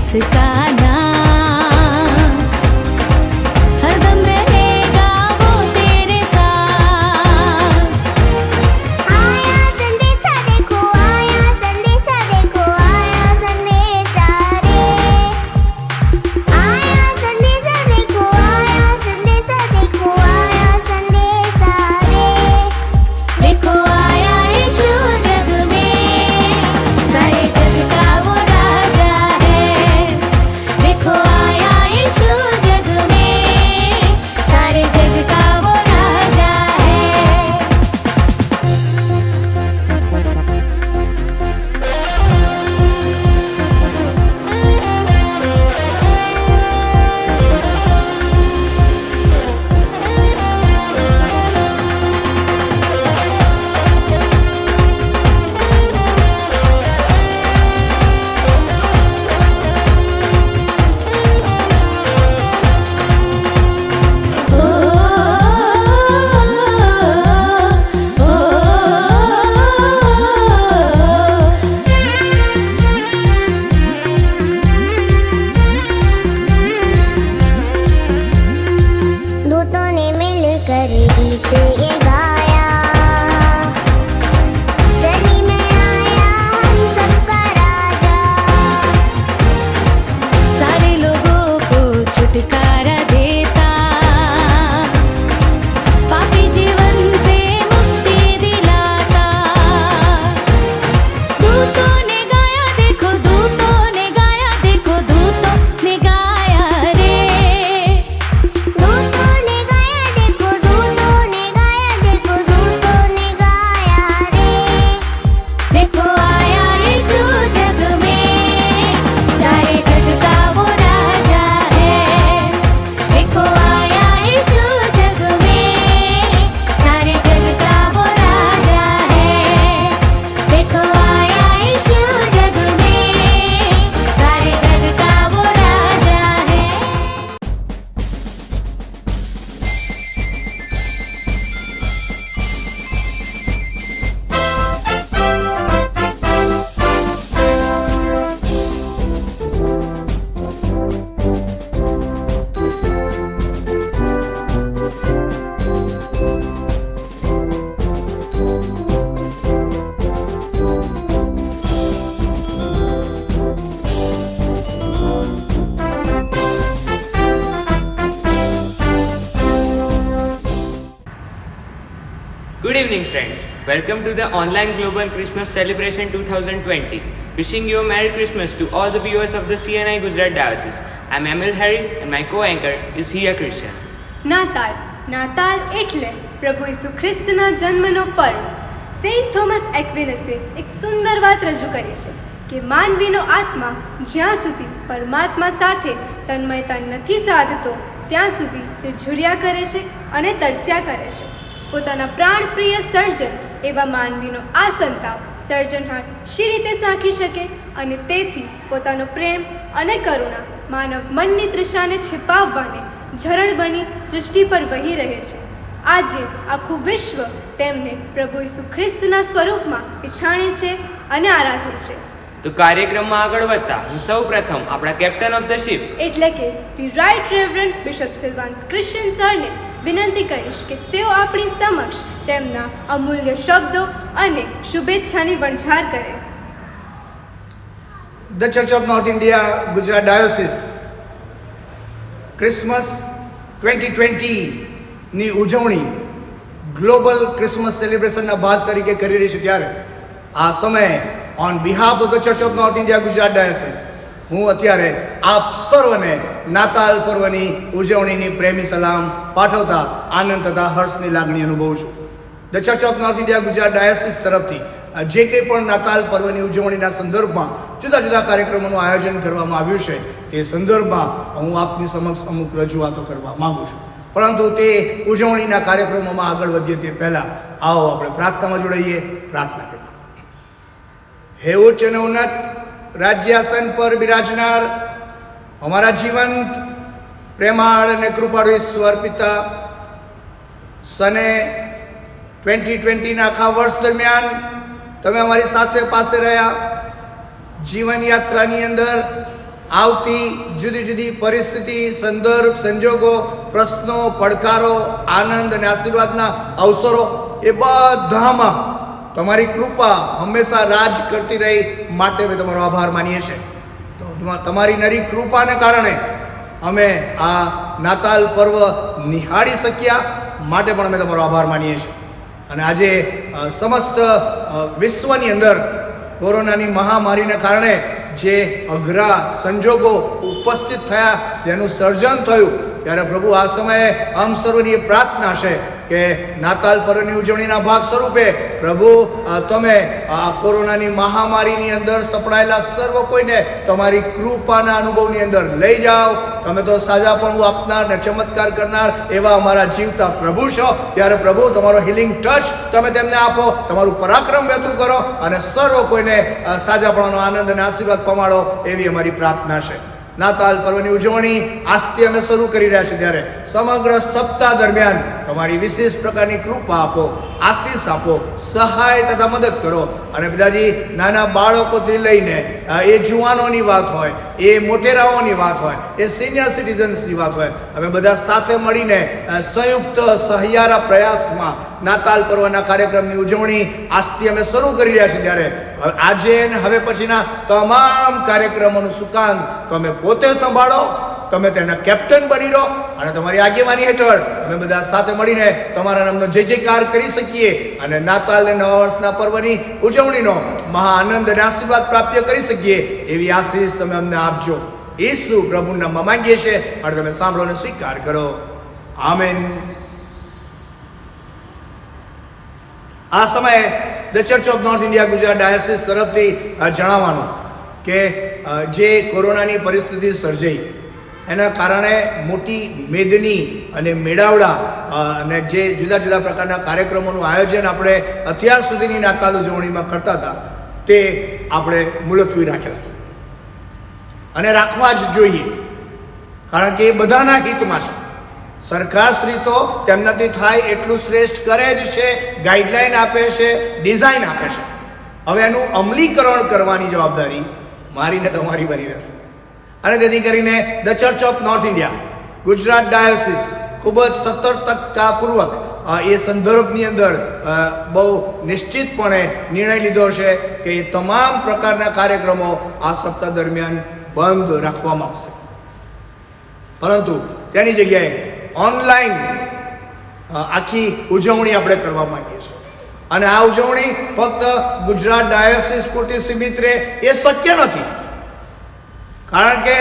जिसका नाम हरदम रहेगा वो तेरे साथ। आया संदेशा देखो, आया संदेशा देखो, आया संदेशा रे। आया संदेशा देखो, आया संदेशा देखो, आया संदेशा रे। देखो आया यीशु जग में, सारे जग का वो राजा है। देखो आया यीशु जग में, सारे जग का वो राजा है। दूतों ने मिलकर गीत ये गाया, जनी में आया हम सबका राजा। सारे लोगों को छुटकारा देता, पापी जीवन से मुक्ति दिलाता। दूतों ने गाया देखो, दूतों ने गाया देखो, दूतों ने गाया रे। दूतों ने गाया देखो, दूतों ने गाया देखो, दूतों ने गाया रे। देखो आया यीशु जग में, सारे जग का वो राजा है। देखो आया यीशु जग में, सारे जग का वो राजा है। देखो आया यीशु जग में, सारे जग का वो राजा है। Good evening, friends. Welcome to the online Global Christmas Celebration 2020. Wishing you a Merry Christmas to all the viewers of the CNI Gujarat Diocese. I'm Emil Harry and my co-anchor is Hia Christian. નાતાલ એટલે પ્રભુ ઈસુ ખ્રિસ્તના જન્મનો પર્વ. Saint Thomas એક્વિનસે એક સુંદર વાત રજૂ કરી છે કે માનવીનો આત્મા જ્યાં સુધી પરમાત્મા સાથે તન્મયતા નથી સાધતો ત્યાં સુધી તે ઝૂર્યા કરે છે અને તરસ્યા કરે છે. પોતાના પ્રાણપ્રિય સર્જન એવા માનવીનો આ સંતાપ સર્જનહાર શી રીતે સાંખી શકે અને તેથી પોતાનો પ્રેમ અને કરુણા માનવ મનની તૃષાને છિપાવવાને ઝરણ બની સૃષ્ટિ પર વહી રહે છે. આજે આખું વિશ્વ તેમને પ્રભુ ઈસુ ખ્રિસ્તના સ્વરૂપમાં પીછાણે છે અને આરાધે છે. તો કાર્યક્રમમાં આગળ વધતા હું સૌ પ્રથમ આપણા કેપ્ટન ઓફ ધ શિપ એટલે કે the right reverend bishop Silvans Christian સરને વિનંતી કરીશ કે તેઓ આપણી સમક્ષ તેમના અમૂલ્ય શબ્દો અને શુભેચ્છાની વણઝાર કરે. The Church of North India, Gujarat Diocese, Christmas 2020 ની ઉજવણી ગ્લોબલ ક્રિસમસ સેલિબ્રેશનના ભાગ તરીકે કરી રહી છે ત્યારે આ સમયે on behalf of the Church of North India Gujarat Diocese હું અત્યારે આપ સર્વને નાતાલ પર્વની ઉજવણીની પ્રેમી સલામ પાઠવતા આનંદ તથા હર્ષની લાગણી અનુભવું છું. The Church of North India Gujarat Diocese તરફથી જે કંઈ પણ નાતાલ પર્વની ઉજવણીના સંદર્ભમાં જુદા જુદા કાર્યક્રમોનું આયોજન કરવામાં આવ્યું છે તે સંદર્ભમાં હું આપની સમક્ષ અમુક રજૂઆતો કરવા માગું છું. પરંતુ તે ઉજવણીના કાર્યક્રમોમાં આગળ વધીએ તે પહેલાં આવો આપણે પ્રાર્થનામાં જોડાઈએ, પ્રાર્થના કરીએ. હે ઉચ્ચ અને ઉન્નત રાજ્યાસન પર બિરાજનાર અમારા જીવંત પ્રેમાળ અને કૃપાળુ ઈશ્વર પિતા, સને 2020ના આખા વર્ષ દરમિયાન તમે અમારી સાથે પાસે રહ્યા. જીવન યાત્રાની અંદર આવતી જુદી જુદી પરિસ્થિતિ, સંદર્ભ, સંજોગો, પ્રશ્નો, પડકારો, આનંદ અને આશીર્વાદના અવસરો એ બધામાં તમારી કૃપા હંમેશા રાજ કરતી રહી માટે અમે તમારો આભાર માનીએ છીએ. તો તમારી નરી કૃપાને કારણે અમે આ નાતાલ પર્વ નિહાળી શક્યા માટે પણ અમે તમારો આભાર માનીએ છીએ. અને આજે સમસ્ત વિશ્વની અંદર કોરોનાની મહામારીને કારણે જે અઘરા સંજોગો ઉપસ્થિત થયા, જેનું સર્જન થયું, ત્યારે પ્રભુ આ સમયે આમ સર્વની પ્રાર્થના છે કે નાતાલ પર્વની ઉજવણીના ભાગ સ્વરૂપે પ્રભુ તમે આ કોરોનાની મહામારીની અંદર સપડાયેલા સર્વ કોઈને તમારી કૃપાના અનુભવની અંદર લઈ જાઓ. તમે તો સાજાપણું આપનાર ને ચમત્કાર કરનાર એવા અમારા જીવતા પ્રભુ છો. ત્યારે પ્રભુ તમારો હિલિંગ ટચ તમે તેમને આપો, તમારું પરાક્રમ વ્યક્ત કરો અને સર્વ કોઈને સાજાપણાનો આનંદ અને આશીર્વાદ પમાડો, એવી અમારી પ્રાર્થના છે. નાતાલ પર્વની ઉજવણી આજથી અમે શરૂ કરી રહ્યા છીએ, ત્યારે સમગ્ર સપ્તાહ દરમિયાન તમારી વિશેષ પ્રકારની કૃપા આપો, આશીષ આપો, સહાય તથા મદદ કરો. અને પિતાજી, નાના બાળકોથી લઈને એ જુવાનોની વાત હોય, એ મોટેરાઓની વાત હોય, એ સિનિયર સિટીઝન્સની વાત હોય, અમે બધા સાથે મળીને સંયુક્ત સહિયારા પ્રયાસમાં નાતાલ પર્વના કાર્યક્રમની ઉજવણી આજથી અમે શરૂ કરી રહ્યા છીએ. ત્યારે આજે ને હવે પછીના તમામ કાર્યક્રમોનું સુકાન તમે પોતે સંભાળો, તમે તેના કેપ્ટન બની રહો અને તમારી આગેવાની હેઠળ અમે બધા સાથે મળીને તમારા નામનો જય જયકાર કરી શકીએ અને નાતાલ અને નવા વર્ષના પર્વની ઉજવણીનો મહા આનંદ અને આશીર્વાદ પ્રાપ્ત કરી શકીએ, એવી આશીષ તમે અમને આપજો. ઈસુ પ્રભુના નામમાં માંગીએ છીએ અને તમે સાંભળો અને સ્વીકાર કરો. આમેન. આ સમયે the Church of North India Gujarat Diocese તરફથી જણાવવાનું કે જે કોરોનાની પરિસ્થિતિ સર્જાઈ એના કારણે મોટી મેદની અને મેળાવડા અને જે જુદા જુદા પ્રકારના કાર્યક્રમોનું આયોજન આપણે અત્યાર સુધીની નાતાલ ઉજવણીમાં કરતા હતા તે આપણે મુલતવી રાખેલા છે અને રાખવા જ જોઈએ, કારણ કે એ બધાના હિતમાં છે. સરકારશ્રી તો તેમનાથી થાય એટલું શ્રેષ્ઠ કરે જ છે, ગાઈડલાઈન આપે છે, ડિઝાઇન આપે છે. હવે એનું અમલીકરણ કરવાની જવાબદારી મારી ને તમારી બની રહેશે. અને તેથી કરીને the Church of North India Gujarat Diocese ખૂબ જ સતર્કતાપૂર્વક એ સંદર્ભની અંદર બહુ નિશ્ચિતપણે નિર્ણય લીધો છે કે એ તમામ પ્રકારના કાર્યક્રમો આ સપ્તાહ દરમિયાન બંધ રાખવામાં આવશે, પરંતુ તેની જગ્યાએ ઓનલાઈન આખી ઉજવણી આપણે કરવા માંગીએ છીએ. અને આ ઉજવણી ફક્ત ગુજરાત ડાયોસિસ પૂરતી સીમિત રહે એ શક્ય નથી, કારણ કે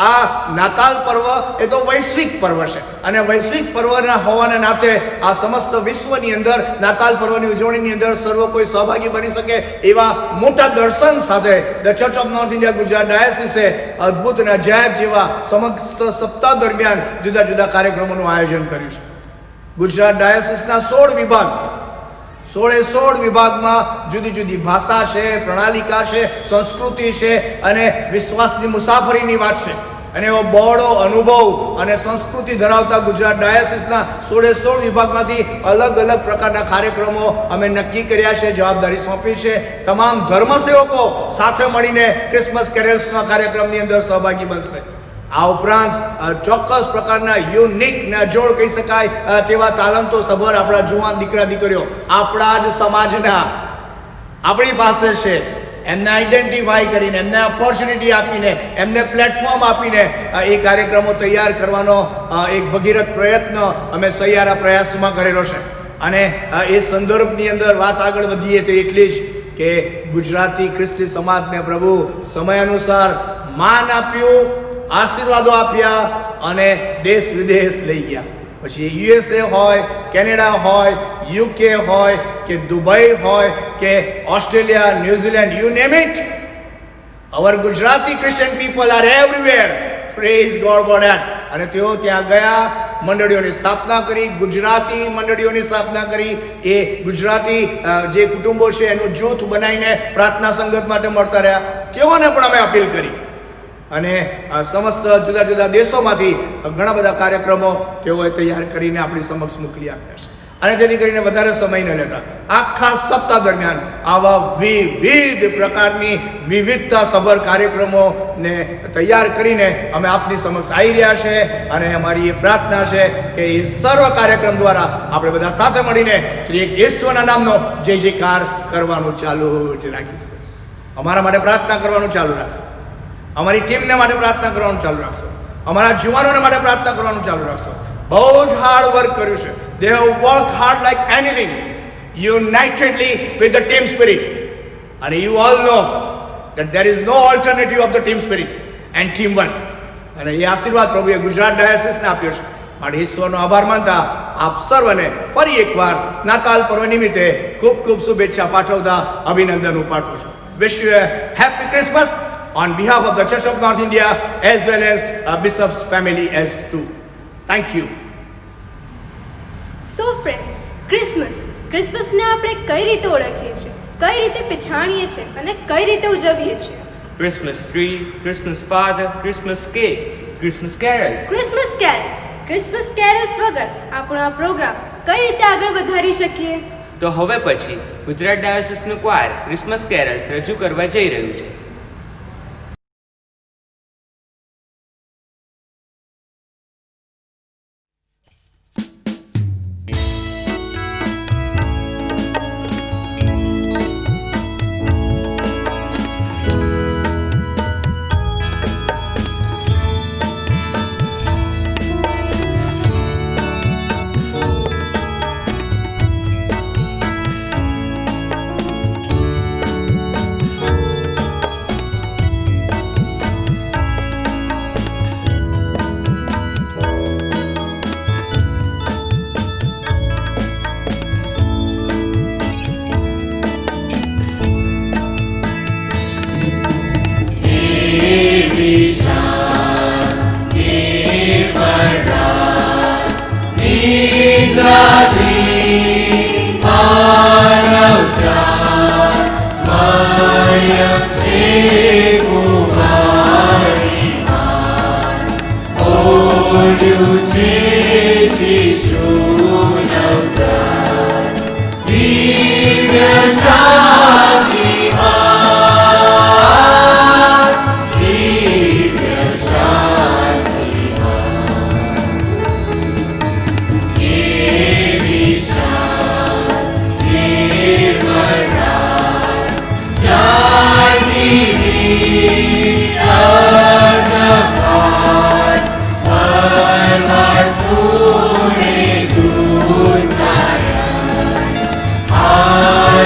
આ નાતાલ પર્વ એ તો વૈશ્વિક પર્વ છે અને વૈશ્વિક પર્વના હોવાના નાતે આ સમસ્ત વિશ્વની અંદર નાતાલ પર્વની ઉજવણીની અંદર સર્વ કોઈ સહભાગી બની શકે એવા મોટા દર્શન સાથે the Church of North India Gujarat ડાયોસિસે અદ્ભુત અને અજાયબ જેવા સમસ્ત સપ્તાહ દરમિયાન જુદા જુદા કાર્યક્રમોનું આયોજન કર્યું છે. ગુજરાત ડાયોસિસના 16 વિભાગ, 16 વિભાગમાં જુદી જુદી ભાષા છે, પ્રણાલિકા છે, સંસ્કૃતિ છે અને વિશ્વાસની મુસાફરીની વાત છે. અને એવો બહોળો અનુભવ અને સંસ્કૃતિ ધરાવતા ગુજરાત ડાયોસિસના 16 વિભાગમાંથી અલગ અલગ પ્રકારના કાર્યક્રમો અમે નક્કી કર્યા છે, જવાબદારી સોંપી છે. તમામ ધર્મસેવકો સાથે મળીને ક્રિસમસ કેરેલ્સના કાર્યક્રમની અંદર સહભાગી બનશે. આ ઉપરાંત ચોક્કસ પ્રકારના યુનિક ને અજોડ કહી શકાય તેવા તાલંતો સભર આપણા જુવાન દીકરા દીકરીઓ આપણા જ સમાજના આપણી પાસે છે, એમને આઈડેન્ટિફાઈ કરીને, એમને ઓપોર્ચ્યુનિટી આપીને, એમને પ્લેટફોર્મ આપીને એ કાર્યક્રમો તૈયાર કરવાનો એક ભગીરથ પ્રયત્ન અમે સહિયારા પ્રયાસમાં કરેલો છે. અને એ સંદર્ભની અંદર વાત આગળ વધીએ તો એટલી જ કે ગુજરાતી ખ્રિસ્તી સમાજને પ્રભુ સમય અનુસાર માન આપ્યું, આશીર્વાદો આપ્યા અને દેશ વિદેશ લઈ ગયા. પછી યુએસએ હોય, કેનેડા હોય, યુકે હોય કે દુબઈ હોય કે Australia, New Zealand, you name it, our Gujarati Christian people are everywhere. Praise God for that. અને તેઓ ત્યાં ગયા, મંડળીઓની સ્થાપના કરી, ગુજરાતી મંડળીઓની સ્થાપના કરી. એ ગુજરાતી જે કુટુંબો છે એનું જૂથ બનાવીને પ્રાર્થના સંગત માટે મળતા રહ્યા. તેઓને પણ અમે અપીલ કરી અને સમસ્ત જુદા જુદા દેશોમાંથી ઘણા બધા કાર્યક્રમો તેઓએ તૈયાર કરીને આપણી સમક્ષ મોકલી આપ્યા છે. અને જેથી કરીને વધારે સમય ન લેતા આખા સપ્તાહ દરમિયાન આવા વિવિધ પ્રકારની વિવિધતા સભર કાર્યક્રમોને તૈયાર કરીને અમે આપની સમક્ષ આવી રહ્યા છે. અને અમારી એ પ્રાર્થના છે કે એ સર્વ કાર્યક્રમ દ્વારા આપણે બધા સાથે મળીને ત્રિએક ઈશ્વરના નામનો જય જયકાર કરવાનું ચાલુ જ રાખીશું. અમારા માટે પ્રાર્થના કરવાનું ચાલુ રાખશે, અમારી ટીમને માટે પ્રાર્થના કરવાનું ચાલુ રાખશો, અમારા જુવાનોને માટે પ્રાર્થના કરવાનું ચાલુ રાખશો. બહુ જ હાર્ડ વર્ક કર્યું છે. They have worked hard like anything, unitedly with the team spirit. And you all know that there is no alternative of the team spirit and teamwork. અને એ આશીર્વાદ પ્રભુએ ગુજરાત ડાયસિસને આપ્યો છે. માટે ઈશ્વરનો આભાર માનતા આપ સર્વને ફરી એકવાર નાતાલ પર્વ નિમિત્તે ખૂબ ખૂબ શુભેચ્છા પાઠવતા અભિનંદન હું પાઠવું છું. Wish you a happy Christmas on behalf of the Church of North India as well as Bishop's family as too. Thank you. So friends, ક્રિસમસને આપણે કઈ રીતે ઓળખીએ છીએ, કઈ રીતે પછાણીએ છીએ અને કઈ રીતે ઉજવીએ છીએ? Christmas tree, Christmas father, Christmas cake, Christmas carols. Christmas carols વગર આપણો આ પ્રોગ્રામ કઈ રીતે આગળ વધારી શકીએ? તો હવે પછી ગુજરાત ડાયોસિસનું ક્વાયર ક્રિસમસ કેરલ્સ રજૂ કરવા જઈ રહ્યું છે.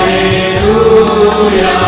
Hallelujah.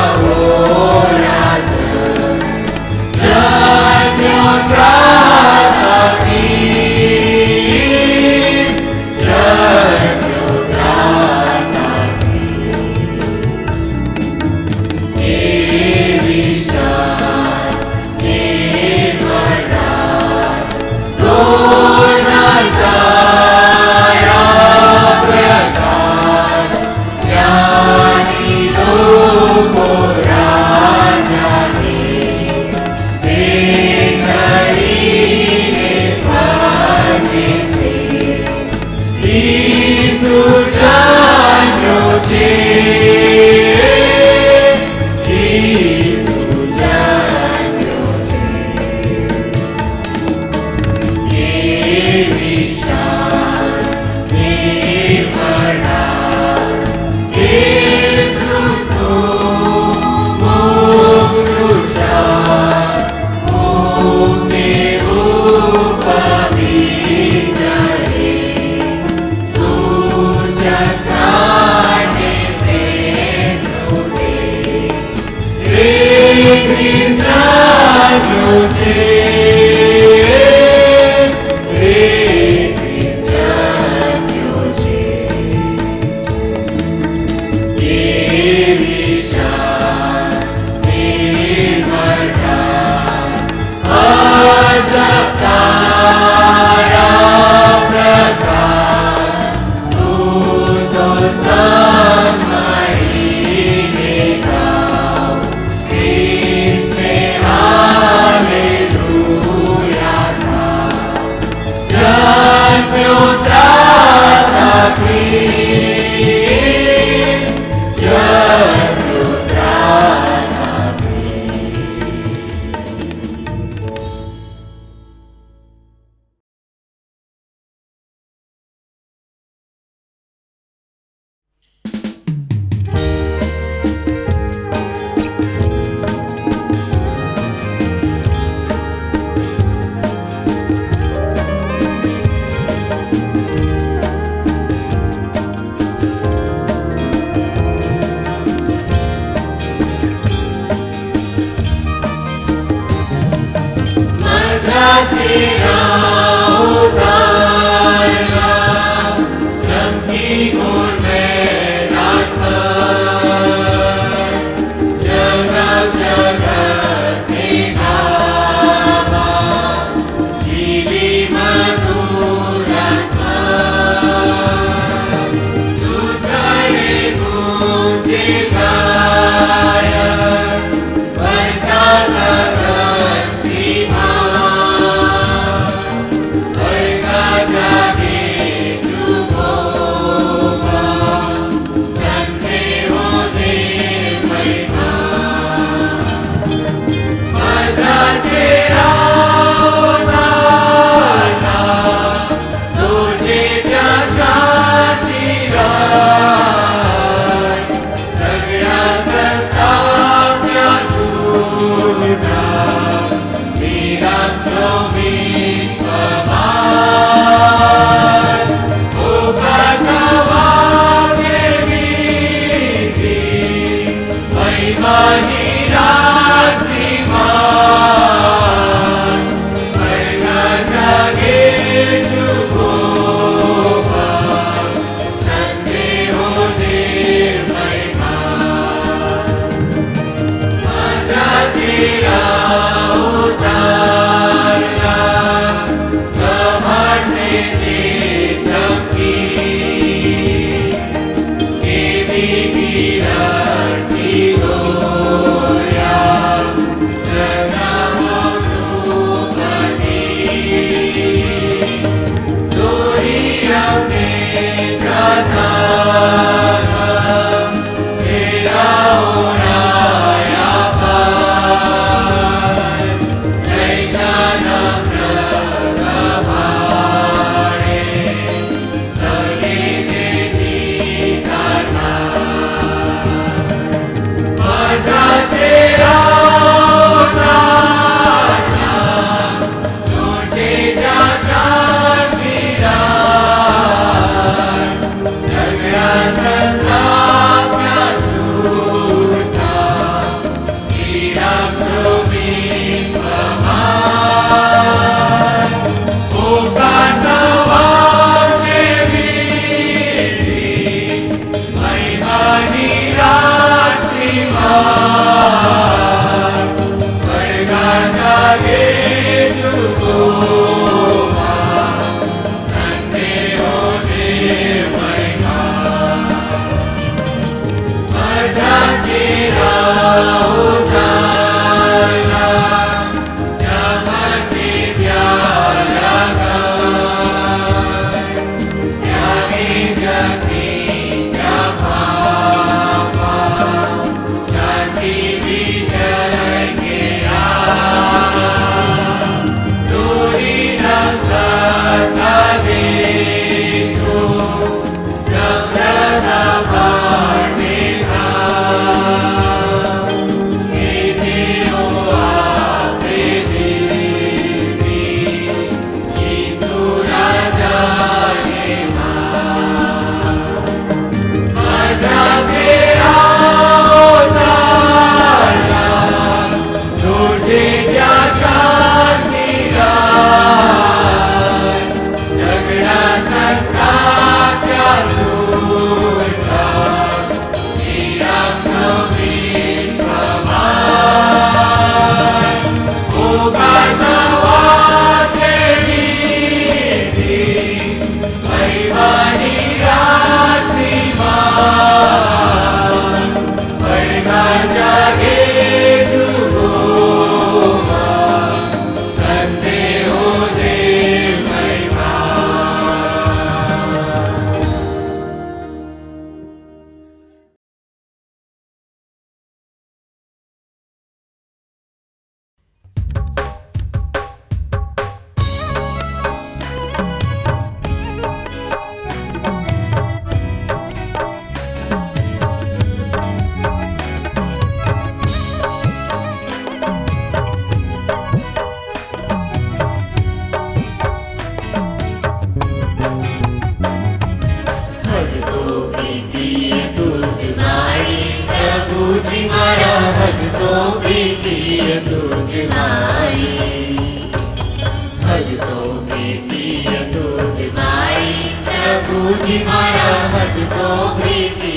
प्रभुजी मारा भक्तो प्रीति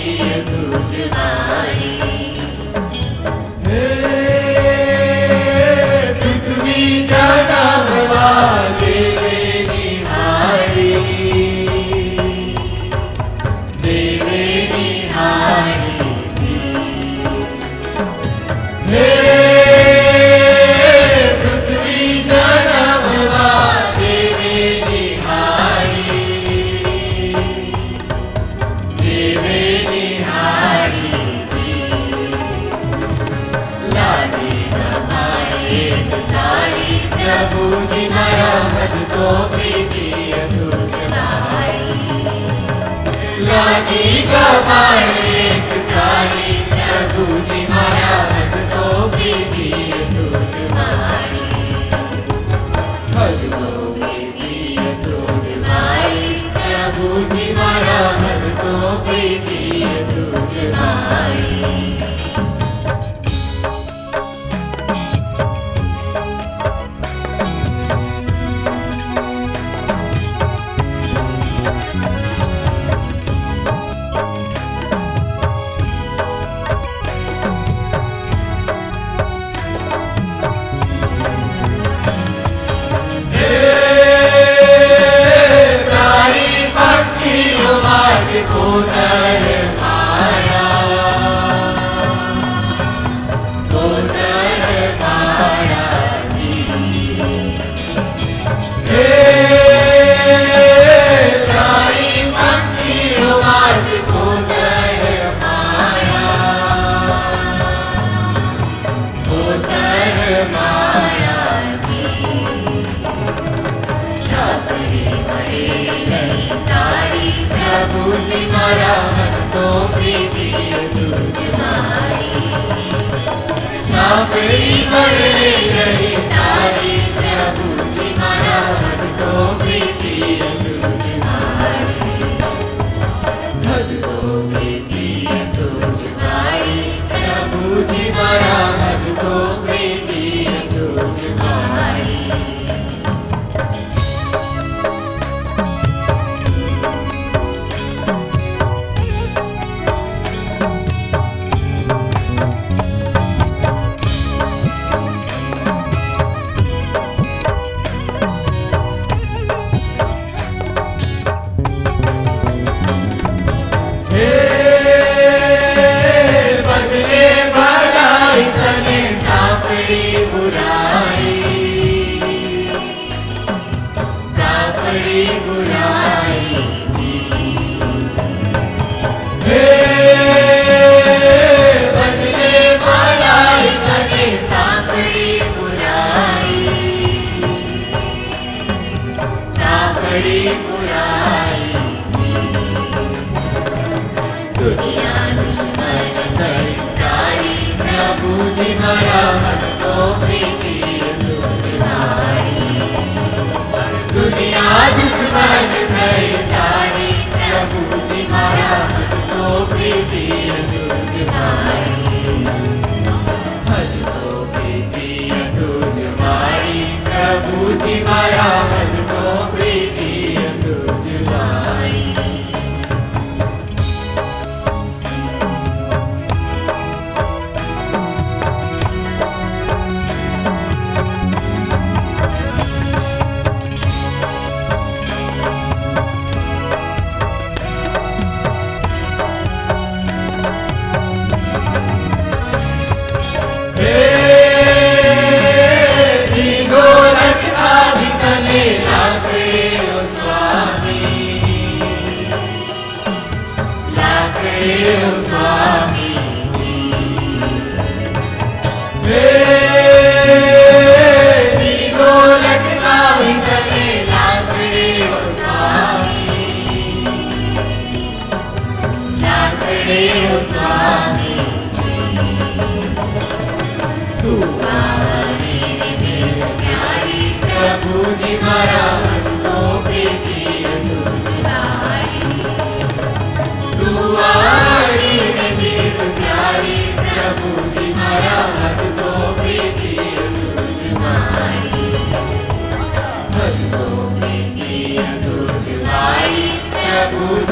तुझवारी पृथ्वी जगमवा देवे निहारी देवे निहारी पृथ्वी जगमवा देवे निहारी देवे निहारी लागे गवाड़े सारी प्रभुजी मारा भक्तो प्रीति तुझवारी लागे गवाड़े सारी प्रभुजी मारा भक्तो प्रीति तुझवारी भक्तो प्रीति तुझवारी प्रभुजी मारा भक्तो प्रीति तुझवारी प्राणी पक्षी मार्ग कोतर मारा जी प्राणी पक्षी मार्ग कोतर मारा जी छापरी बड़े नहीं तारी प्रभुजी मारा भक्तो प्रीति तुझवारी छापरी बड़े नहीं तारी प्रभुजी मारा भक्तो प्रीति तुझवारी भक्तो प्रीति तुझवारी प्रभुजी मारा भक्तो प्रीति तुझवारी बदले भलाई तने सापड़ी बुराई जी बदले भलाई तने सापड़ी बुराई दुनिया दुश्मन कर सारी प्रभुजी मारा भक्तो प्रीति तुझवारी दुनिया दुश्मन कर सारी प्रभुजी मारा भक्तो प्रीति तुझवारी भक्तो प्रीति तुझवारी प्रभुजी मारा भक्तो प्रीति तुझवारी प्रभुजी मारा भक्तो प्रीति तुझवारी दुआरी में जीव प्यारी प्रभुजी मारा भक्तो प्रीति तुझवारी भक्तो प्रीति तुझवारी प्रभु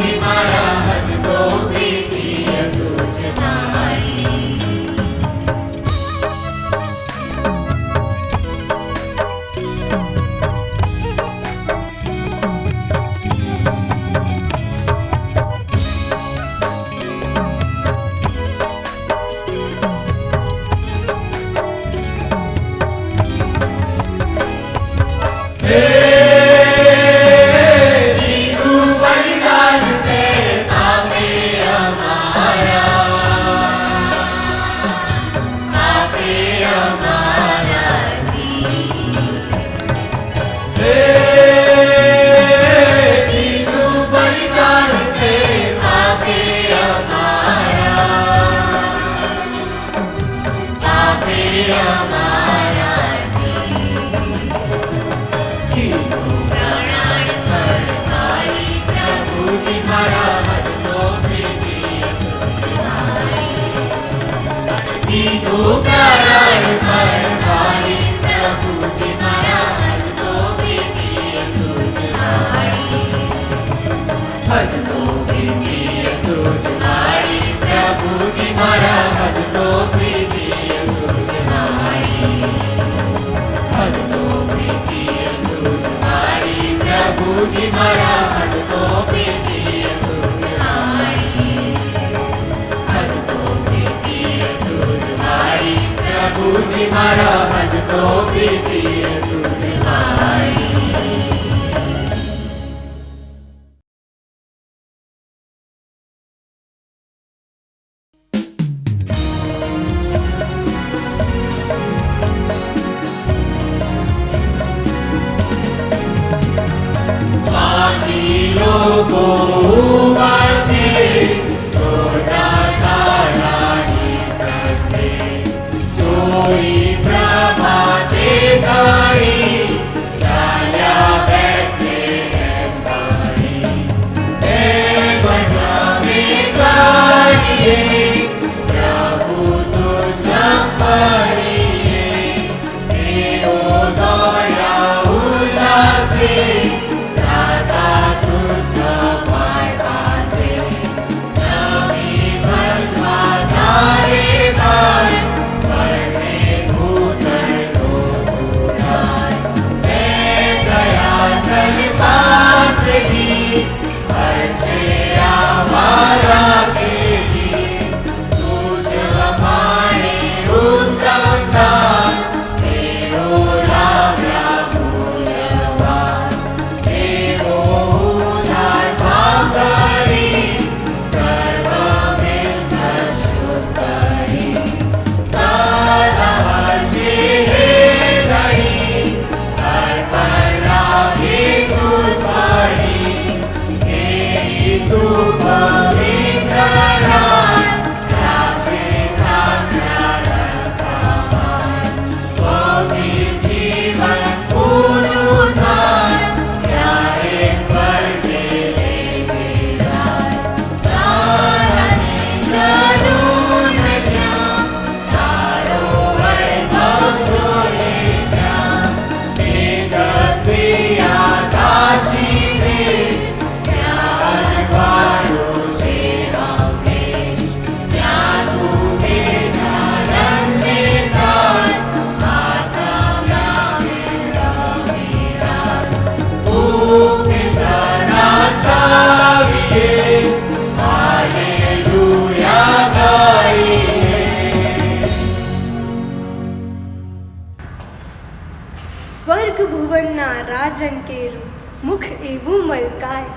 સ્વર્ગ ભુવનના રાજન કેરું મુખ એવું મલકાય,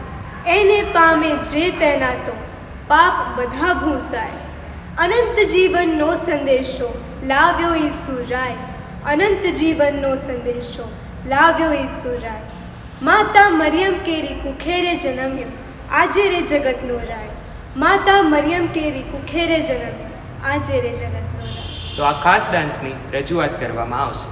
એને પામે જે તેના તો પાપ બધા ભૂંસાય. અનંત જીવનનો સંદેશો લાવ્યો ઈસુ રાય, અનંત જીવનનો સંદેશો લાવ્યો ઈસુ રાય. માતા મરિયમ કેરી કુખેરે જન્મ્યો, આજે રે જગતનો રાય. માતા મરિયમ કેરી કુખેરે જન્મ્યો, આજે રે જગતનો રાય. તો આ ખાસ ડાન્સની રજૂઆત કરવામાં આવશે.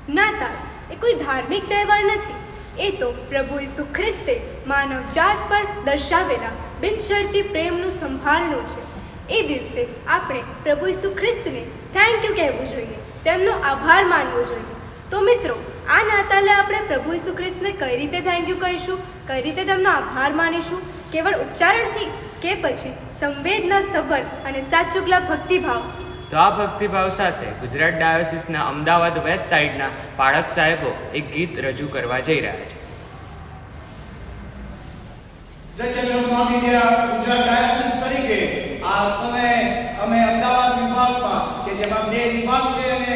નાતાલ એ કોઈ ધાર્મિક તહેવાર નથી, એ તો પ્રભુ ઈસુ ખ્રિસ્તે માનવ જાત પર દર્શાવેલા બિનશરતી પ્રેમનું સંભાળનું છે. એ દિવસે આપણે પ્રભુ ઈસુ ખ્રિસ્તને થેન્ક યુ કહેવું જોઈએ, તેમનો આભાર માનવો જોઈએ. તો મિત્રો, આ નાતાલે આપણે પ્રભુ ઈસુ ખ્રિસ્તને કઈ રીતે થેન્ક યુ કહીશું, કઈ રીતે તેમનો આભાર માનીશું? કેવળ ઉચ્ચારણથી કે પછી સંવેદના સભર અને સાચુકલા ભક્તિભાવથી? તો આ ભક્તિભાવ સાથે ગુજરાત ડાયોસિસના અમદાવાદ વેસ્ટ સાઇડના પાળક સાહેબો એક ગીત રજૂ કરવા જઈ રહ્યા છે. The Church of North India Gujarat ડાયોસિસ તરીકે આ સમયે અમે અમદાવાદ વિભાગમાં કે જેમાં 2 વિભાગ છે અને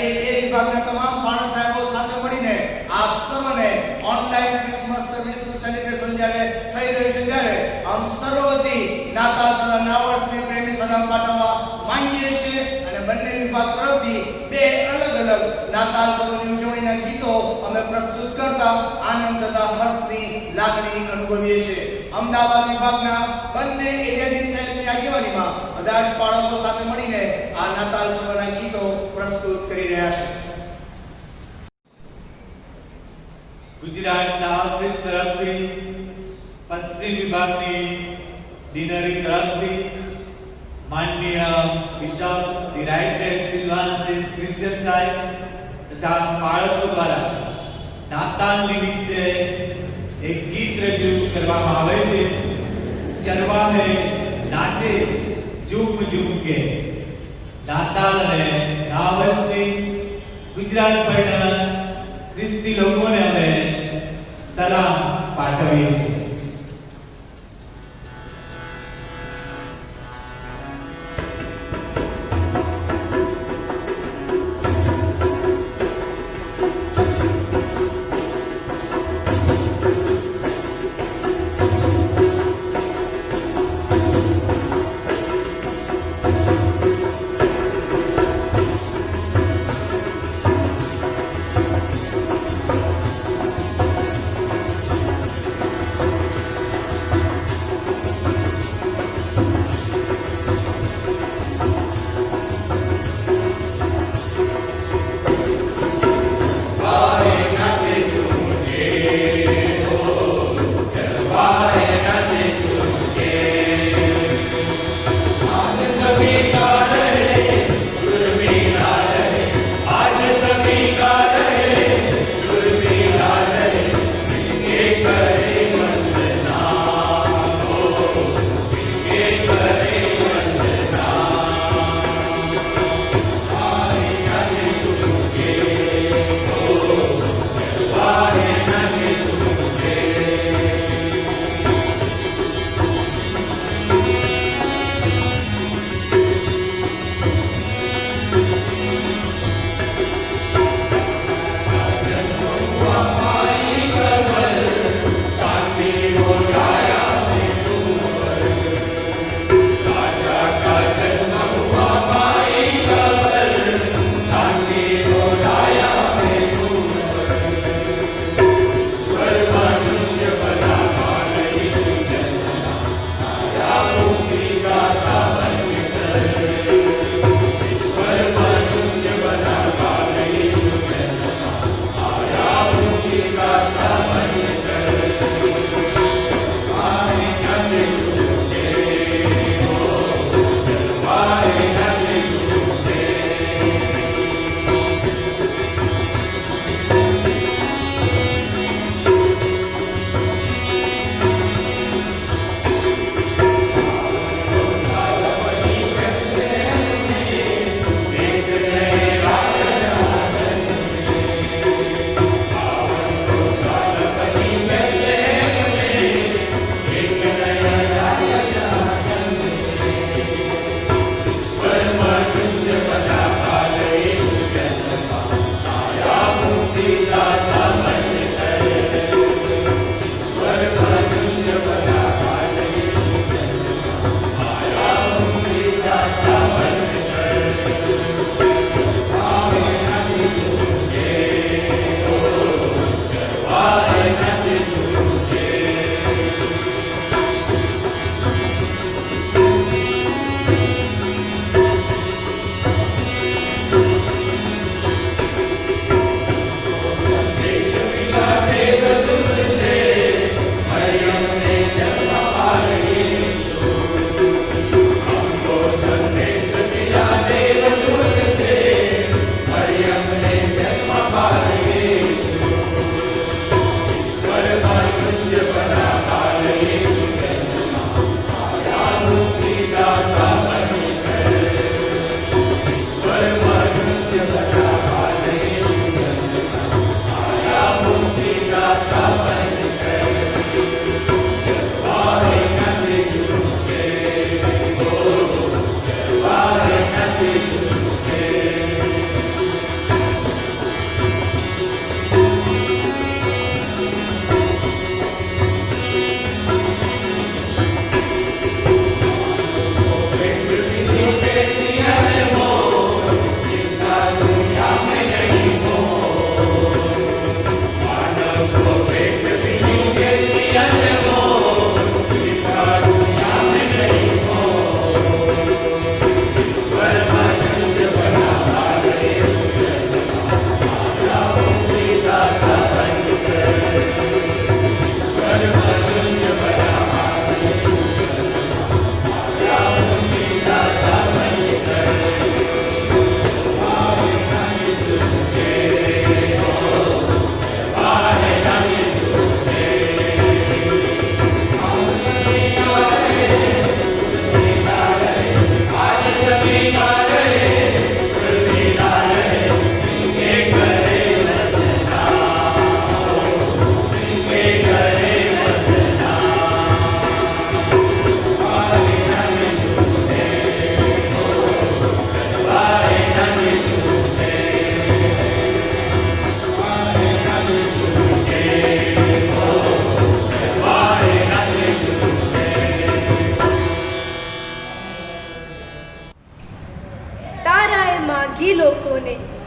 એ 2 વિભાગના તમામ પાળક સાહેબો સાથે મળીને આપ સર્વને ઓનલાઈન ક્રિસમસ સર્વિસનું સેલિબ્રેશન જ્યારે થઈ રહ્યું છે ત્યારે આમ સર્વવતી નાતાલ તથા નવા વર્ષની પ્રેમી સલામ પાઠવવા માંગીએ છીએ અને બંને વિભાગ તરફથી 2 અલગ અલગ નાતાલ પર્વની ઉજવણીના ગીતો અમે પ્રસ્તુત કરતા આનંદ તથા હર્ષની લાગણી અનુભવીએ છીએ. અમદાવાદ વિભાગના બંને એજન્ટી સાહેબની આગેવાનીમાં બધા જ બાળકો સાથે મળીને આ નાતાલ પર્વના ગીતો પ્રસ્તુત કરી રહ્યા છે. ગુજરાતના આશીષ તરફથી, પશ્ચિમ વિભાગની ડિનરી તરફથી માનનીય બિશપ ધી રાઇટ સિલ્વાન્સ ક્રિશ્ચિયન સાહેબ તથા બાળકો દ્વારા નાતાલ નિમિત્તે એક ગીત રજૂ કરવામાં આવે છે. ચરવા હે નાચે ઝૂમ ઝૂમ કે. નાતાલ અને નવા વર્ષની ગુજરાત પરના ખ્રિસ્તી લોકોને અમે સલામ પાઠવીએ છીએ.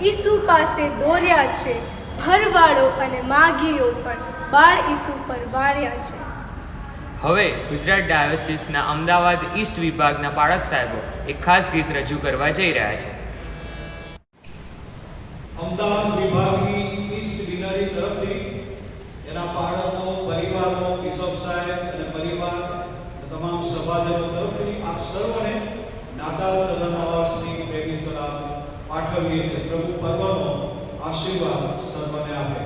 ઈસુ પાસે દોર્યા છે, ભરવાડો અને માગીઓ પણ બાળ ઈસુ પર વાર્યા છે. હવે ગુજરાત ડાયોસિસના અમદાવાદ ઈસ્ટ વિભાગના બાળક સાહેબો એક ખાસ ગીત રજૂ કરવા જઈ રહ્યા છે. અમદાવાદ વિભાગની ઈસ્ટ ડિનરી તરફથી એના બાળકો, પરિવારો, બિશપ સાહેબ અને પરિવાર તમામ સભાજનો તરફથી આપ સર્વને નાતાલ તથા નવા વર્ષની પ્રેમી સલામ પાઠવીએ છીએ. પ્રભુ પર્વનો આશીર્વાદ સર્વને આપે.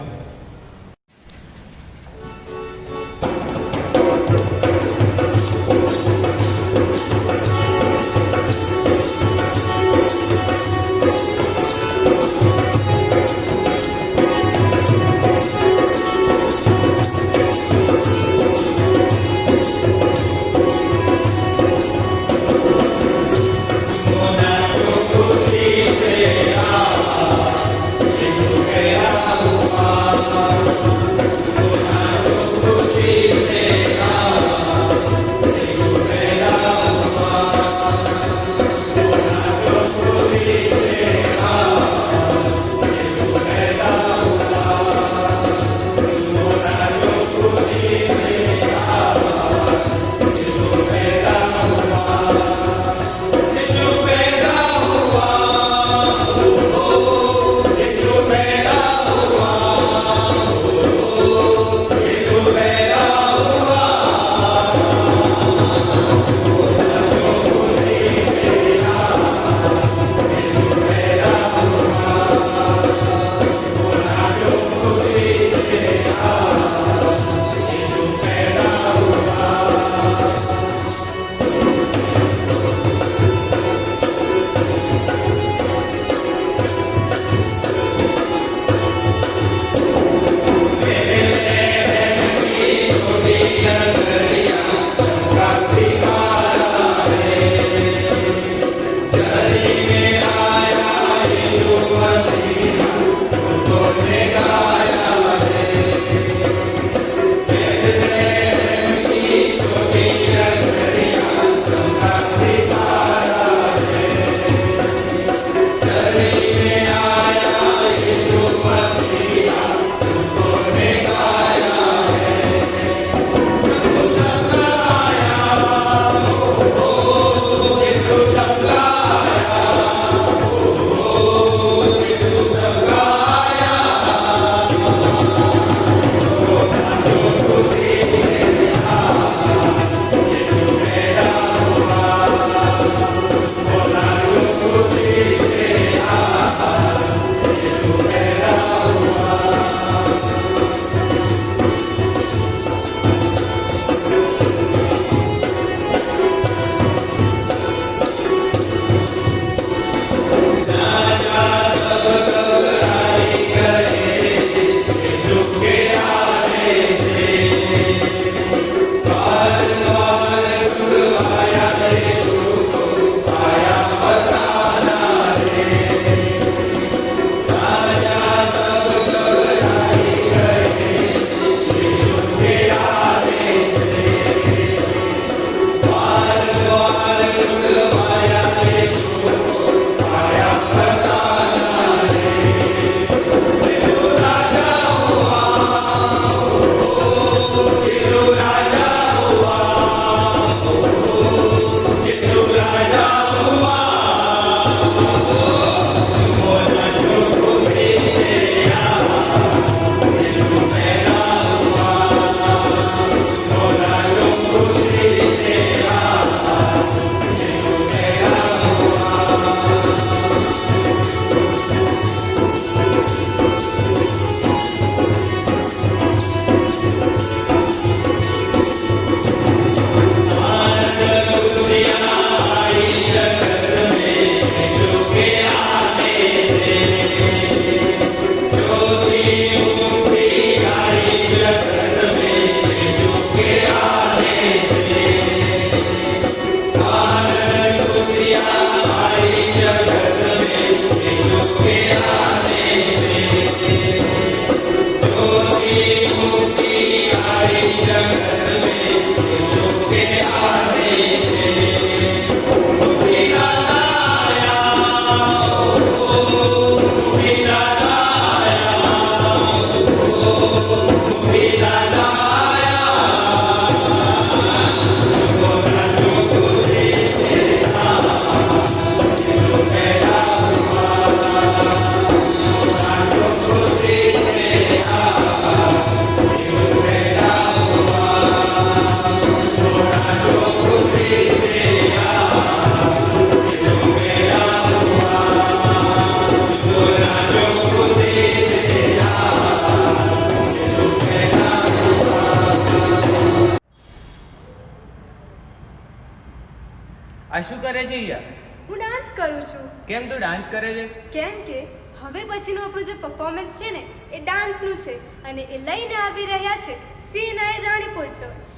કરે છે યાર? હું ડાન્સ કરું છું. કેમ તું ડાન્સ કરે છે? કેમ કે હવે પછીનું આપણું જે પરફોર્મન્સ છે ને એ ડાન્સનું છે અને એ લઈને આવી રહ્યા છે CNI Ranipur Church.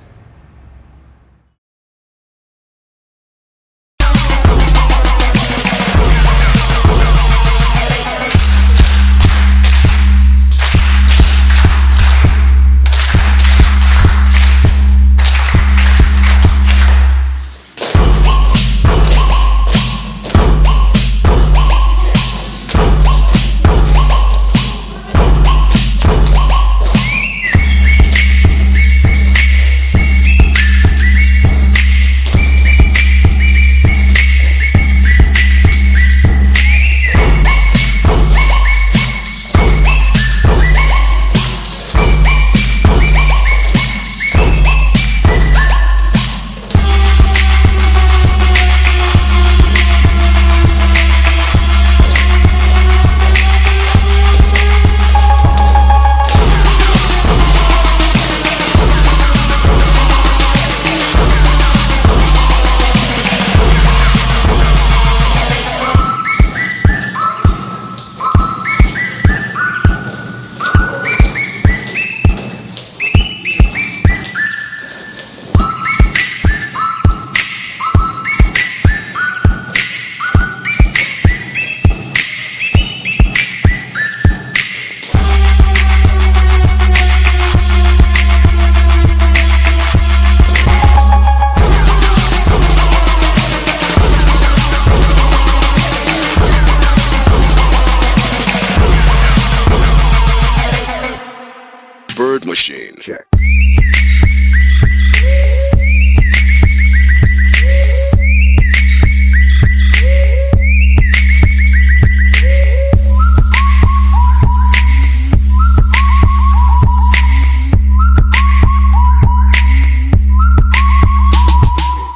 Bird machine. Check.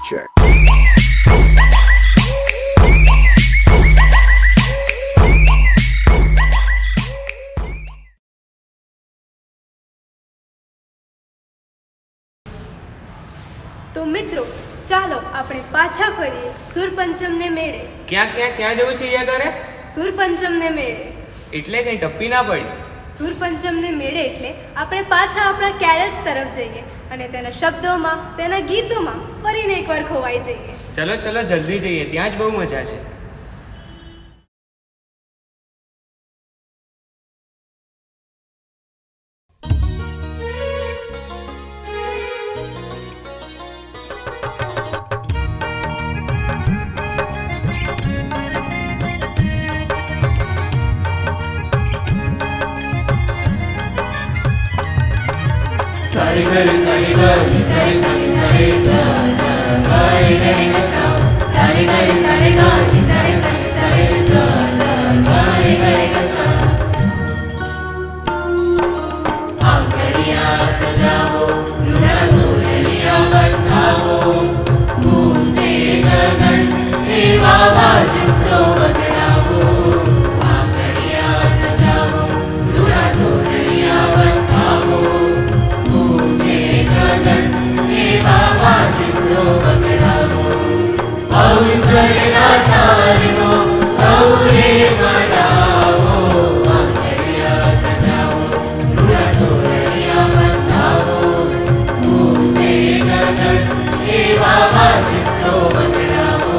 Check. તો મિત્રો ચાલો આપણે પાછા ફરીએ સુરપંચમને મેળે. ક્યાં જવું છે યાર તારે? સુરપંચમને મેળે એટલે કઈ ટપ્પી ના પડી? સુરપંચમને મેળે એટલે આપણે પાછા આપણા કેરલ્સ તરફ જઈએ અને તેના શબ્દોમાં તેના ગીતોમાં ફરીને એકવાર ખોવાઈ જઈએ. ચલો જલ્દી જઈએ, ત્યાં જ બહુ મજા છે. Sari gari sari gari sari sari sari ga ga gari gari ga sa. Sari gari sari gari sari sari sari ga ga gari gari ga sa. आंगड़ियाँ सजाओ, लूना धूलिया बंधाओ, गूंजे गगन देवा वाजित्रो बगड़ाओ. आंगड़ियाँ सजाओ, लूना धूलिया बंधाओ, अवसरना तारनो सौरे मनाओ. आंगड़ियाँ सजाओ, लूना धूलिया बंधाओ, गूंजे गगन देवा वाजित्रो बगड़ाओ.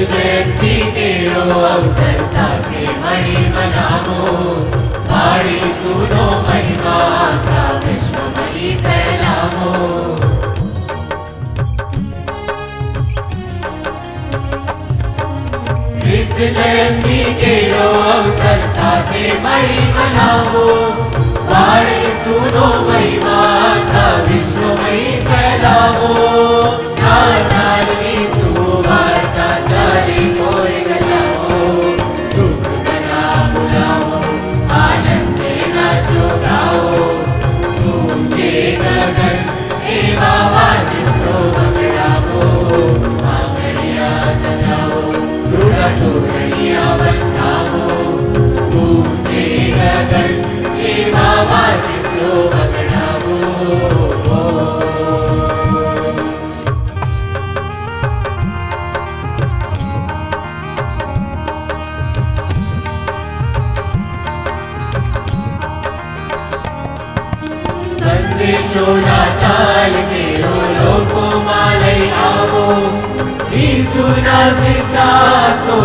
जयंती तेरो अवसर साथे मणि मनावो. भाड़ी सुनो महिमा आका विश्व मरी फैलावो. इस जयंती तेरो अवसर साथे मणि मनावो. बाळ येशूनो महिमा आखा विश्वमय फैलावो नातालनी सुवार्ता चारे कोरे गजावो दुःख कथा भुलावो आनंदे नाचो गाओ तुमचे गगन एवा वाजितो वगडावो आंगणिया सजावो दृढ तोरणिया बंधावो तुमचे गगन एवा वाजितो वगडावो संदेशो नाताल केरो लोको मालय आवो यीशुना सिद्धांतों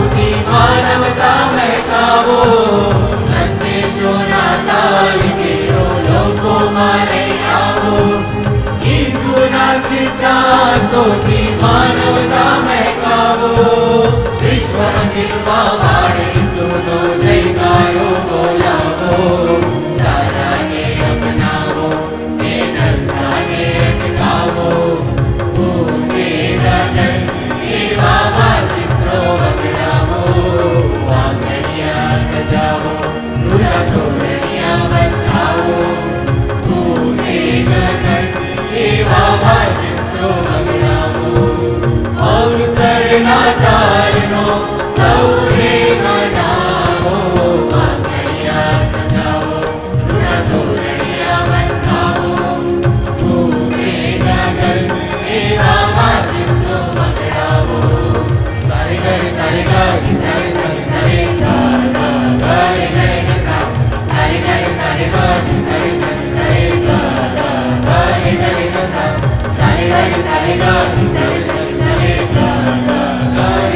मानवता महकावो संदेशो नाताल केरो लोको मालय आवो यीशुना सिद्धांतों मानवता महकावो विश्व अखिलवा बाळ येशूनो जयकारो बोलावो साराने अपनावो ने नरसाने अटकावो पूजे गगन एवा वाजित्रो वगडावो आंगणिया सजावो दृढ तोरणिया बंधावो पूजे गगन एवा वाजित्रो वगडावो अवसर नातालनो सौरे मनावो आंगणिया सजावो दृढ तोरणिया बंधावो पूजे गगन एवा वाजित्रो वगडावो सारे गा गी सारे सरे गा गा गा रे गा रे गा सा सारे गा गी सारे सरे गा गा गा रे गा रे गा सा सारे गा गी सारे गा गा गा गा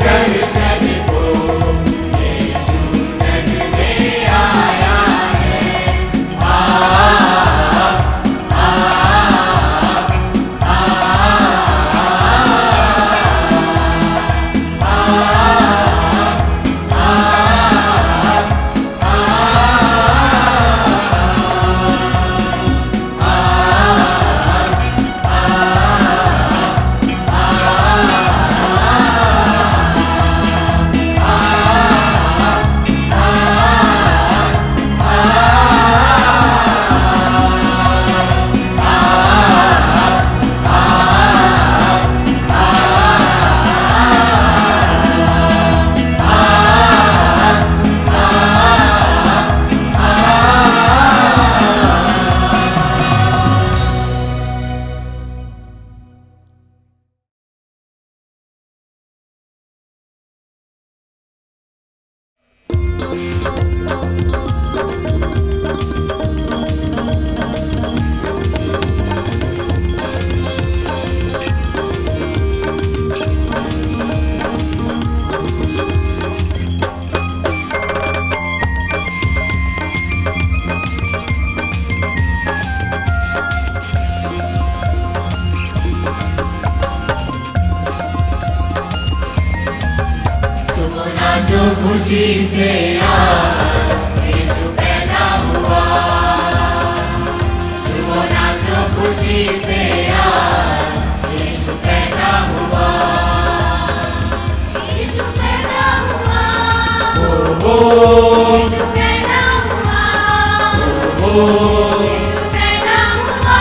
दर्शन को यीशु जग में आया है। जो खुशी से आज यीशु पैदा हुआ, झूमो नाचो खुशी से आज यीशु पैदा हुआ, यीशु पैदा हुआ, ओ यीशु पैदा हुआ, ओ यीशु पैदा हुआ।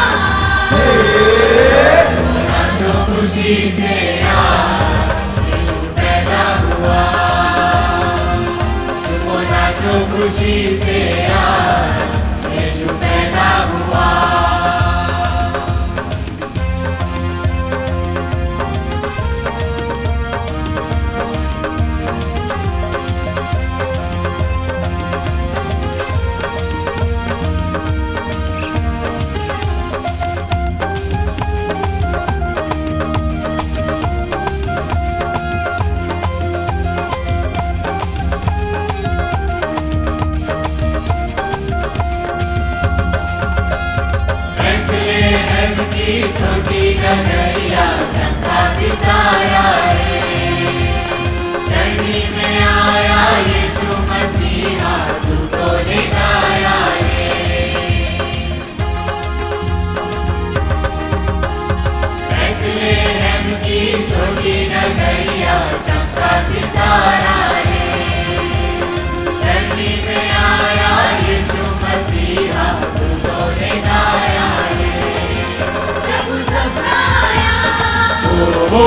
झूमो नाचो खुशी से आज यीशु पैदा हुआ, झूमो नाचो खुशी से आज यीशु पैदा हुआ। बेथलेहम की छोटी नगरिया चमका सितारा है, चरनी में आया यीशु मसीहा दूतों ने गाया है। बेथलेहम की छोटी नगरिया चमका सितारा है, चरनी में आया यीशु मसीहा दूतों ने गाया है। प्रभु सबका आया, ओ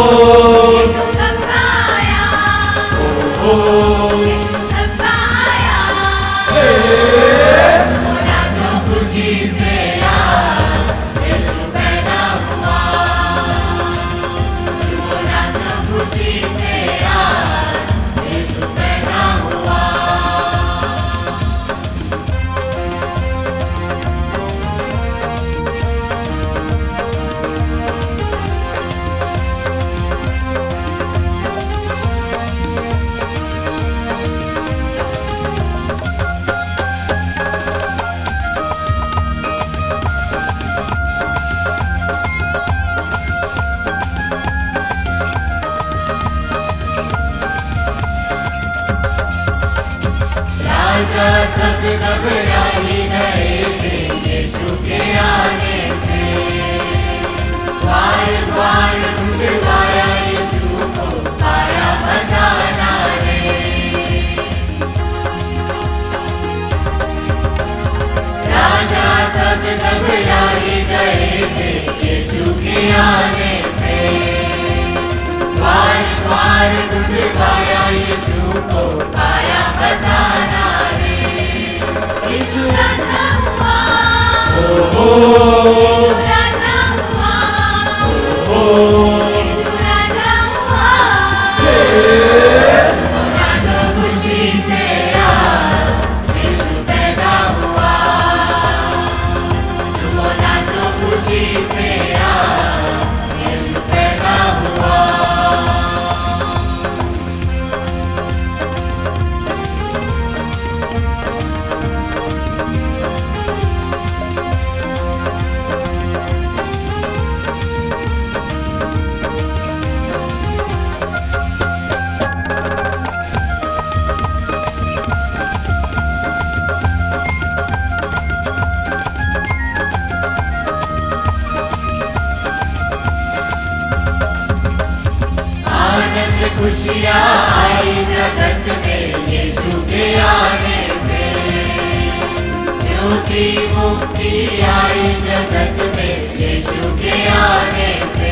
भी मुक्ति आई जगत में यीशु के आने से।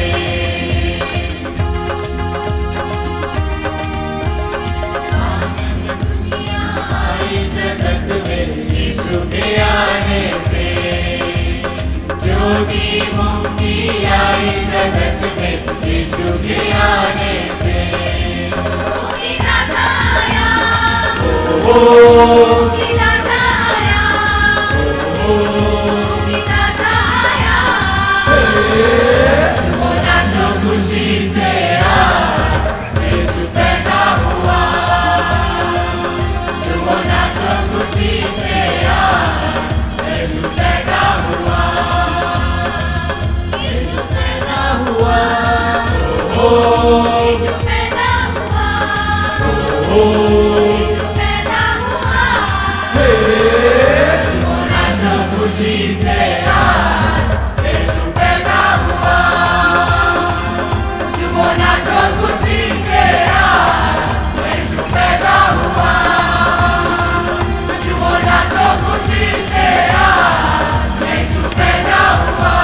आनंद खुशियाँ आई जगत में यीशु के आने से। जो भी मुक्ति आई जगत में यीशु के आने से। मुक्तिदाता आया, मुक्तिदाता आया, मुक्तिदाता आया। होना तो खुशी से आज यीशु पैदा हुआ। होना तो खुशी से आज यीशु पैदा हुआ। यीशु पैदा हुआ। यीशु पैदा हुआ। यीशु पैदा हुआ। होना तो खुशी से आज यीशु पैदा हुआ। होना तो खुशी से आज यीशु पैदा हुआ। होना तो खुशी से आज यीशु पैदा हुआ।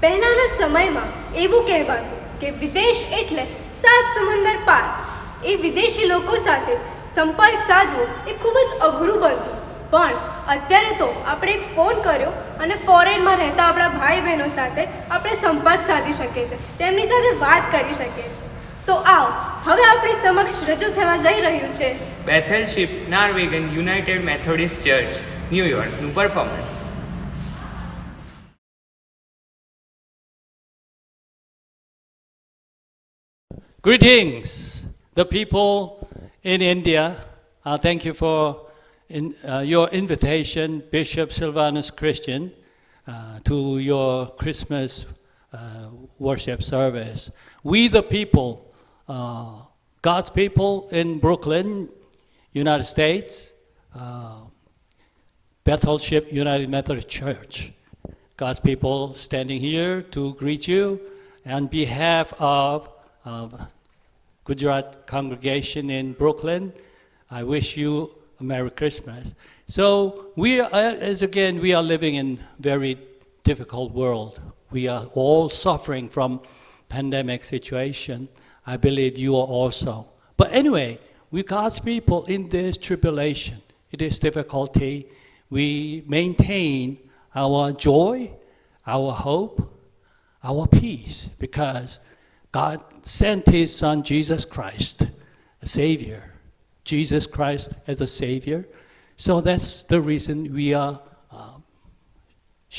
પહેલાંના સમયમાં એવું કહેવાતું કે વિદેશ એટલે 7 સમુંદર પાર. એ વિદેશી લોકો સાથે સંપર્ક સાધવો એ ખૂબ જ અઘરું બનતું. પણ અત્યારે તો આપણે એક ફોન કર્યો અને ફોરેનમાં રહેતા આપણા ભાઈ બહેનો સાથે આપણે સંપર્ક સાધી શકીએ છીએ, તેમની સાથે વાત કરી શકીએ છીએ. તો આવો હવે આપણી સમક્ષ રજૂ થવા જઈ રહ્યું છે Bethelship Norwegian United Methodist Church, New Yorkનું performance. Greetings, the people in India. Thank you for your invitation, Bishop Silvanus Christian, to your Christmas worship service. We, the people, God's people in Brooklyn, United States, Bethelship United Methodist Church. God's people standing here to greet you on behalf of Gujarat congregation in Brooklyn. I wish you a Merry Christmas. So we are living in very difficult world. We are all suffering from pandemic situation. I believe you are also. But anyway, we God's people in this tribulation, in this difficulty, we maintain our joy, our hope, our peace, because God sent His Son, Jesus Christ, a Savior. Jesus Christ as a Savior. So that's the reason we are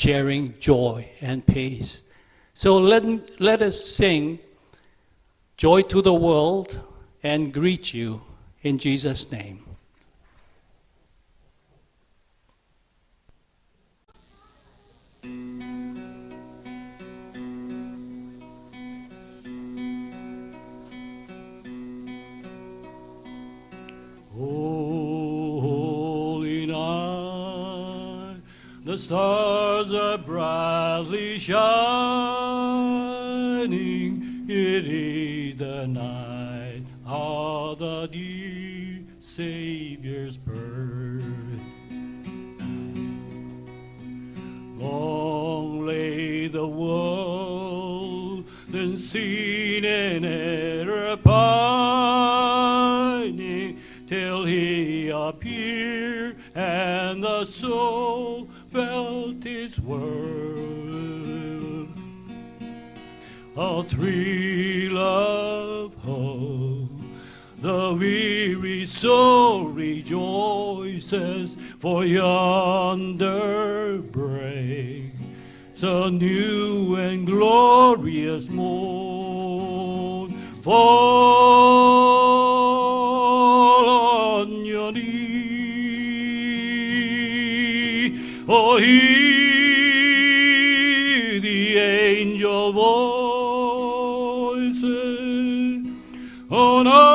sharing joy and peace. So let us sing Joy to the World and greet you in Jesus' name. Holy night, the stars are brightly shining. It is the night of the dear Savior's birth. Long lay the world, then seen and error pining, till He appeared and the soul felt His word. A thrill of hope, the weary soul rejoices, for yonder breaks a new and glorious morn. Fall on your knees, oh, hear the angel voices on earth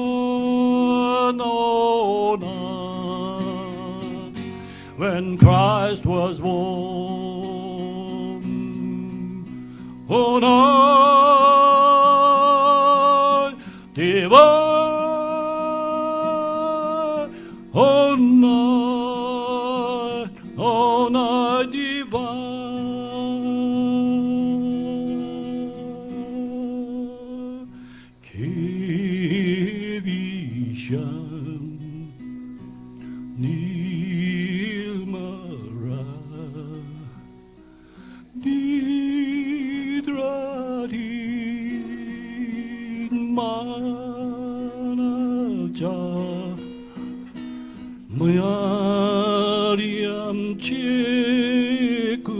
divine, on earth, when Christ was born. Deva ona diva Kevisham Nilmara Didradin Manaja Mariam Chekuarima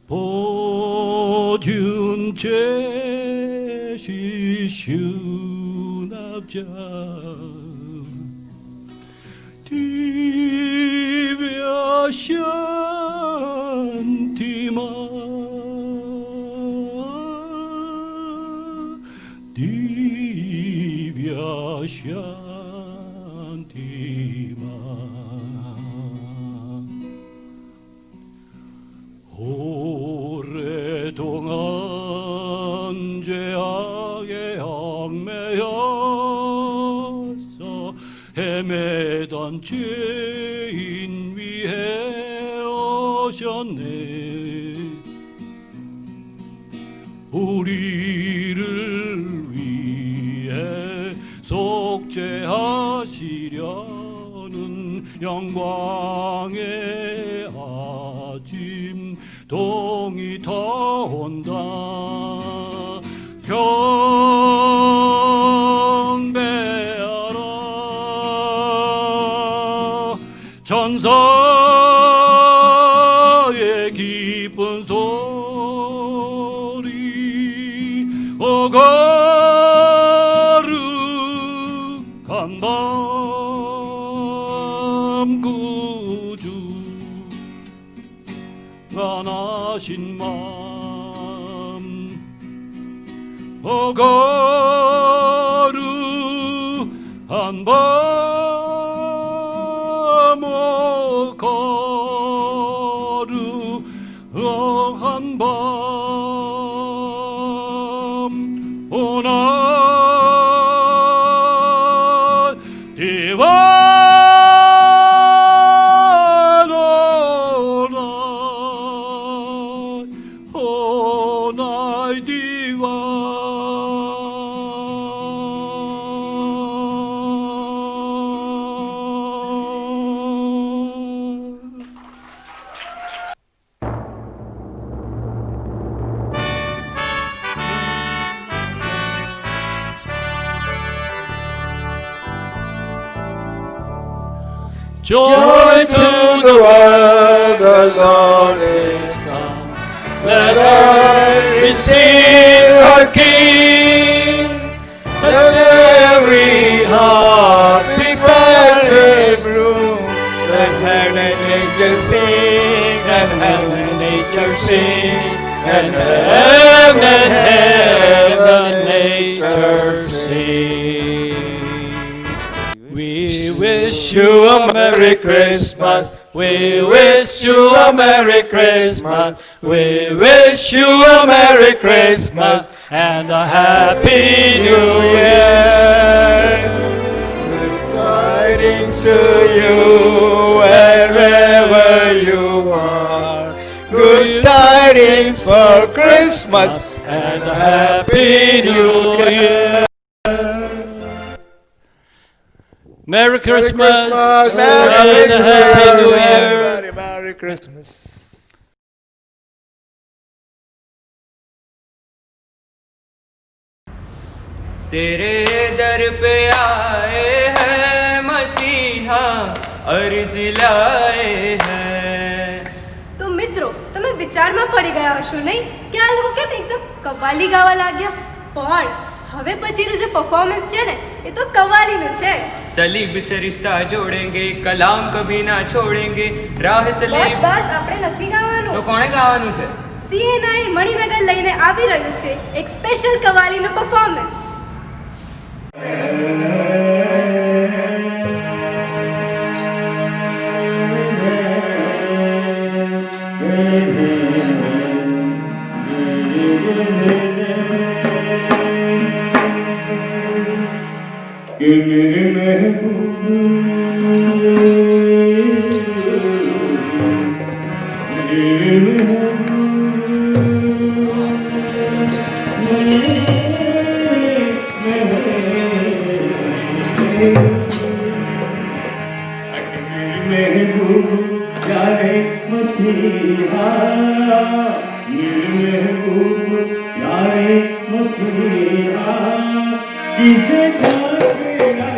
Podyun Cheshishunabja Divya Shantima Divya Shantima 오랫동안 죄악의 얽매여서 헤매던 죄인 위해 오셨네 우리를 위해 속죄하시려는 영광의 아침 동이 더 온다 경배하라 전사의 기쁜 소리 거룩한 밤 구주 가나신 맘 거룩한 밤 거룩한 밤 오나 Joy to the world, the Lord is come. Let us receive our King. Let every heart be filled with room. Let heaven and nature sing, and heaven and nature sing, and heaven and nature sing. We wish you a Merry Christmas. We wish you a Merry Christmas. We wish you a Merry Christmas and a Happy New Year. Good tidings to you wherever you are. Good tidings for Christmas and a Happy New Year. Merry Christmas, Merry and a Happy New Year. Merry Christmas. तेरे दर पे आए हैं मसीहा अर्ज लाए हैं. તો મિત્રો તમે વિચારમાં પડી ગયા હશો નહીં કે આ લોકો કેમ એકદમ કવ્વાલી ગાવા લાગ્યા પણ હવે પછીનું જે પરફોર્મન્સ છે ને એ તો કવ્વાલીનું છે. सलीब से रिश्ता जोड़ेंगे कलाम कभी ना छोड़ेंगे राह બસ सलीब. બસ આપણે નથી ગાવાનું. તો કોણે ગાવાનું છે? સીએનઆઈ મણિનગર લઈને આવી રહ્યું છે એક સ્પેશિયલ કવ્વાલીનું પરફોર્મન્સ. कि मेरे महबूब मेरे महबूब प्यारे मसीहा मेरे महबूब प्यारे मसीहा किसे तेरा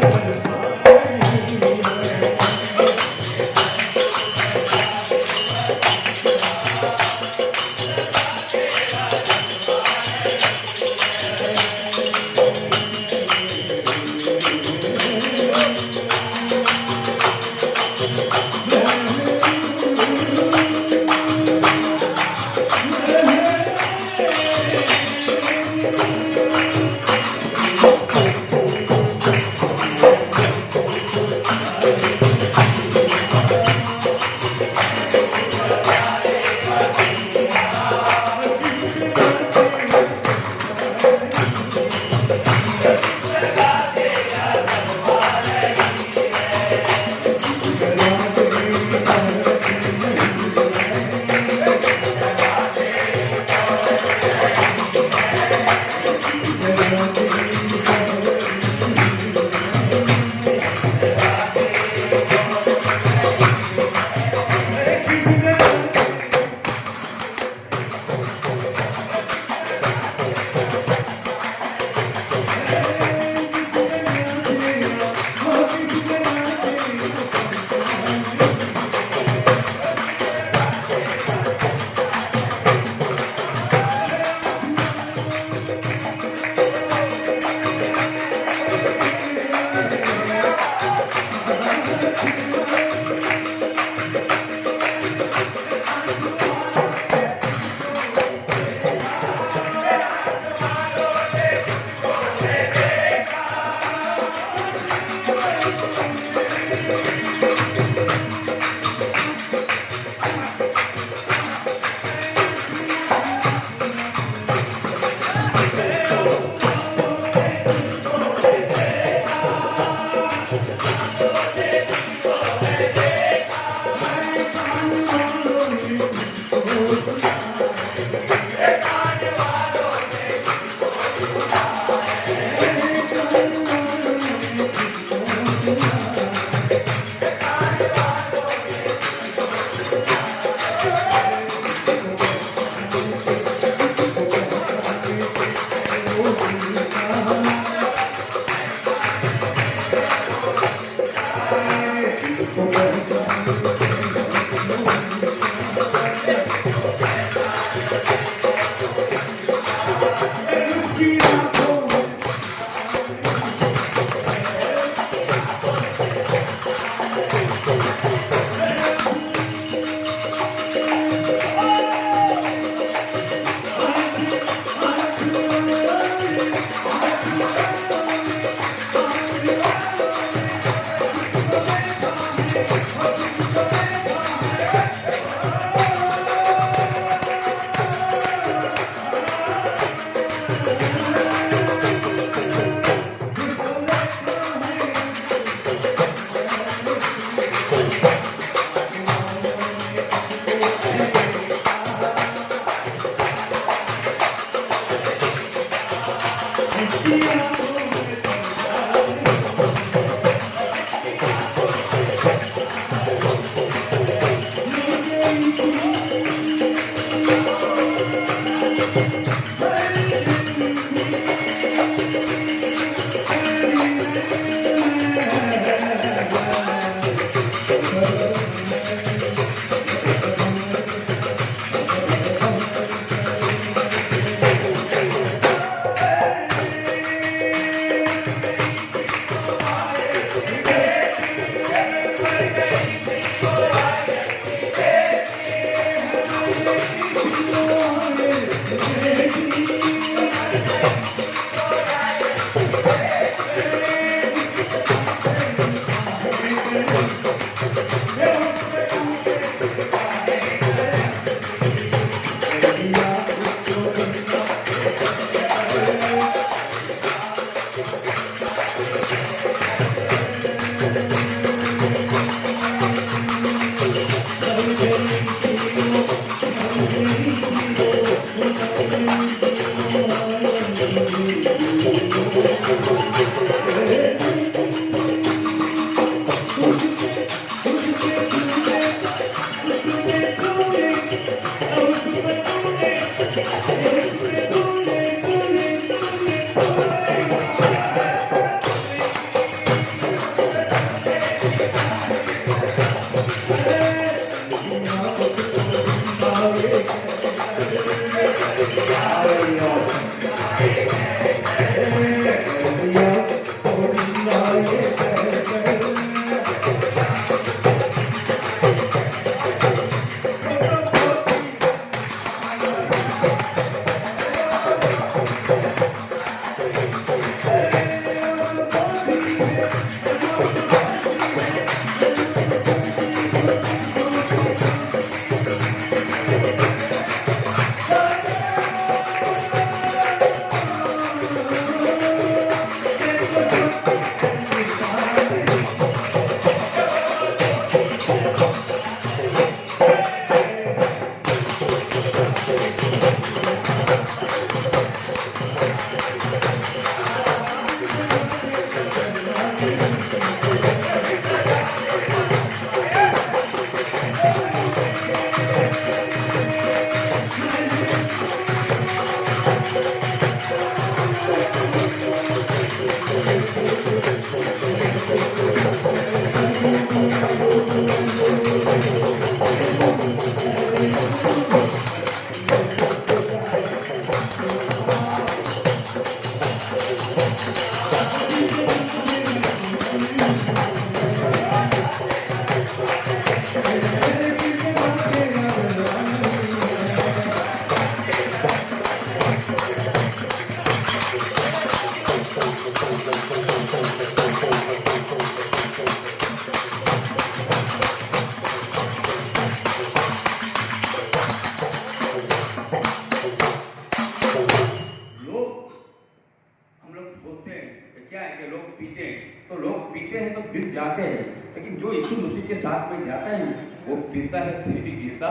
जाते हैं, लेकिन जो यीशु मसीह के साथ में जाता है वो पीता है फिर भी गिरता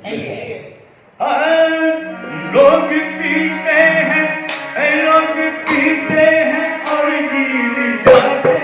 नहीं है। लोग पीते हैं, लोग पीते हैं और गिर जाते हैं।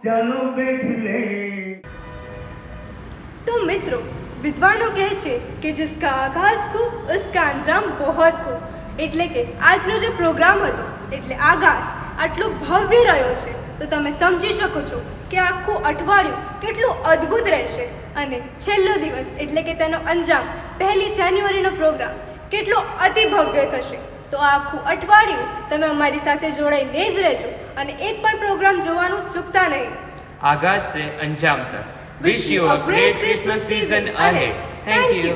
ચાલો બેઠ લે। तो मित्रों, विद्वानों કહે છે કે जिसका आगाज को उसका अंजाम बहुत को। એટલે કે આજનો જે પ્રોગ્રામ હતો એટલે આગાસ આટલો ભવ્ય રહ્યો છે તો તમે સમજી શકો છો કે આખું અઠવાડિયું કેટલું અદ્ભુત રહેશે અને છેલ્લો દિવસ એટલે કે તેનો અંજામ 1 જાન્યુઆરીનો પ્રોગ્રામ કેટલો અતિ ભવ્ય થશે। તો આ આખું અઠવાડિયું તમે અમારી સાથે જોડાઈને જ રહેજો અને એક પણ પ્રોગ્રામ જોવાનું ચૂકતા નહીં। आगाज से अंजाम तक। Wish you a great Christmas season ahead. Thank you.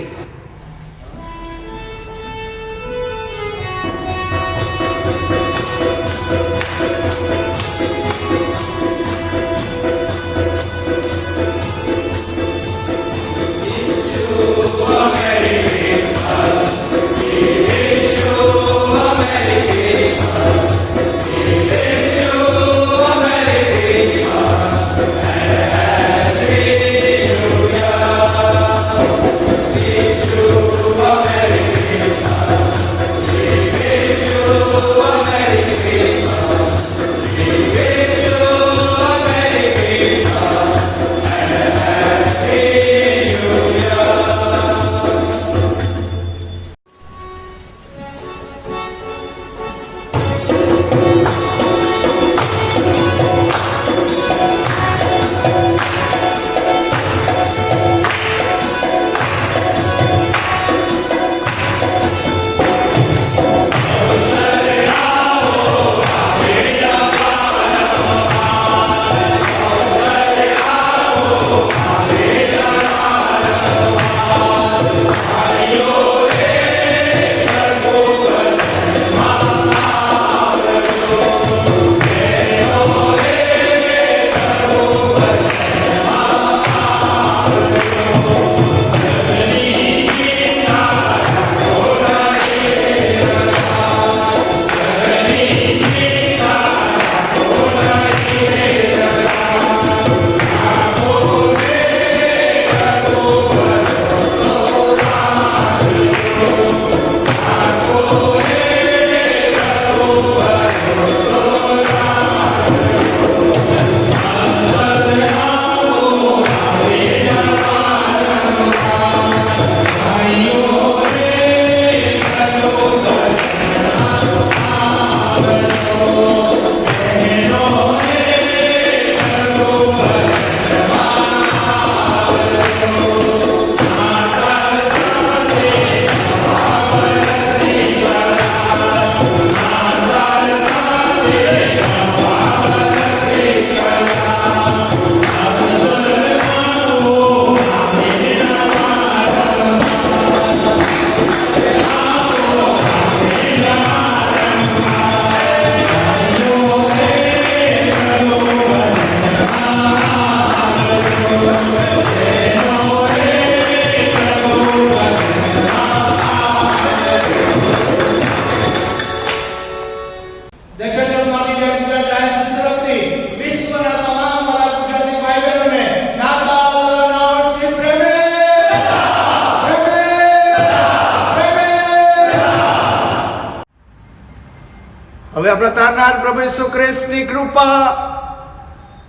કરનાર પ્રભુ ઈસુ ખ્રિસ્તની કૃપા,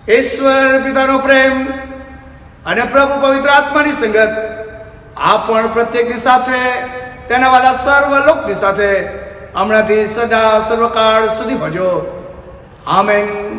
ઈશ્વર પિતાનો પ્રેમ અને પ્રભુ પવિત્ર આત્માની સંગત આપણ પ્રત્યેકની સાથે તેના વાલા સર્વ લોકની સાથે હમણાંથી સદા સર્વકાળ સુધી હોજો. આમેન.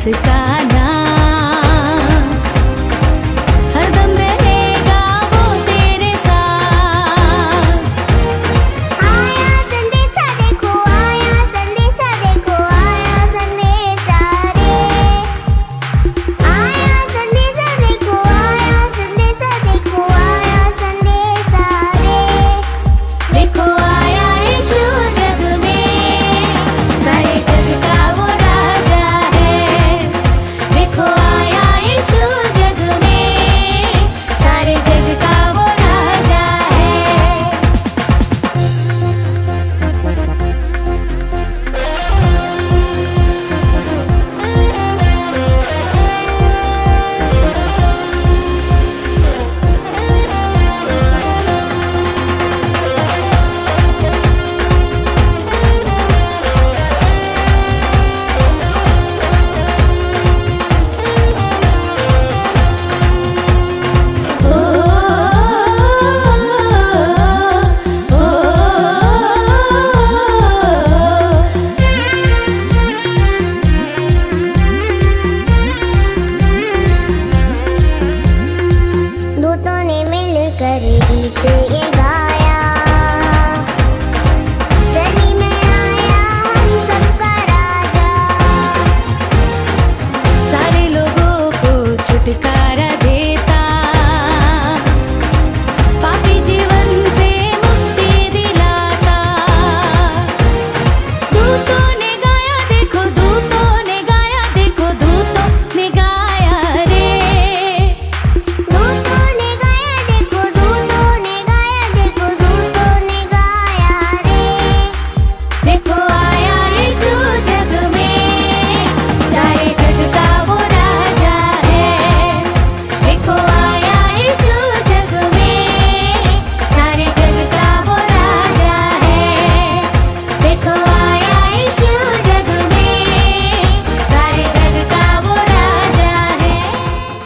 जिसका